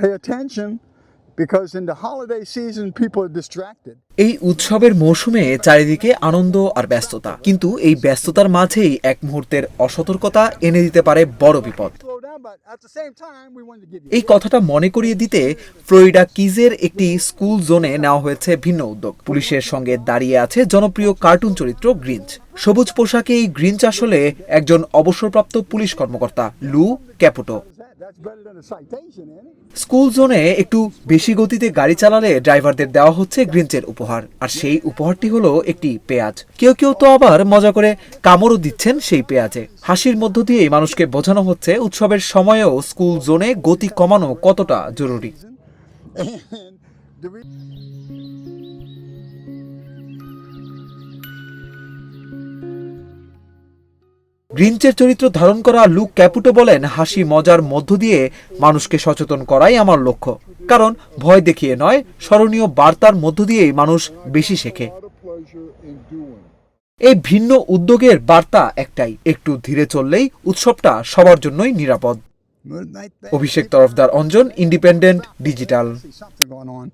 pay attention because in the holiday season people are distracted. এই উৎসবের মৌসুমে চারিদিকে আনন্দ আর ব্যস্ততা, কিন্তু এই ব্যস্ততার মাঝেই এক মুহূর্তের অসতর্কতা এনে দিতে পারে বড় বিপদ। Slow down, but at the same time we want to give you এই কথাটা মনে করিয়ে দিতে ফ্লোরিডা কিজের একটি স্কুল জোনে নেওয়া হয়েছে ভিন্ন উদ্যোগ। পুলিশের সঙ্গে দাঁড়িয়ে আছে জনপ্রিয় কার্টুন চরিত্র গ্রিঞ্চ। সবুজ পোশাকে এই গ্রিঞ্চ আসলে একজন অবসরপ্রাপ্ত পুলিশ কর্মকর্তা, লু ক্যাপুটো। that's better than a citation, isn't it? School জোনে একটু বেশি গতিতে গাড়ি চালালে ড্রাইভারদের দেওয়া হচ্ছে গ্রিঞ্চের উপহার, আর সেই উপহারটি হলো একটি পেঁয়াজ। কেউ কেউ তো আবার মজা করে কামড়ও দিচ্ছেন সেই পেঁয়াজে। হাসির মধ্য দিয়ে মানুষকে বোঝানো হচ্ছে উৎসবের সময়েও স্কুল জোনে গতি কমানো কতটা জরুরি। And the re- গ্রিঞ্চের চরিত্র ধারণ করা লুক ক্যাপুটো বলেন, হাসি মজার মধ্য দিয়ে মানুষকে সচেতন করাই আমার লক্ষ্য, কারণ ভয় দেখিয়ে নয়, স্মরণীয় বার্তার মধ্য দিয়েই মানুষ বেশি শেখে। এই ভিন্ন উদ্যোগের বার্তা একটাই, একটু ধীরে চললেই উৎসবটা সবার জন্যই নিরাপদ। Abhishek Tarafdar, Anjan, independent digital. see something going on.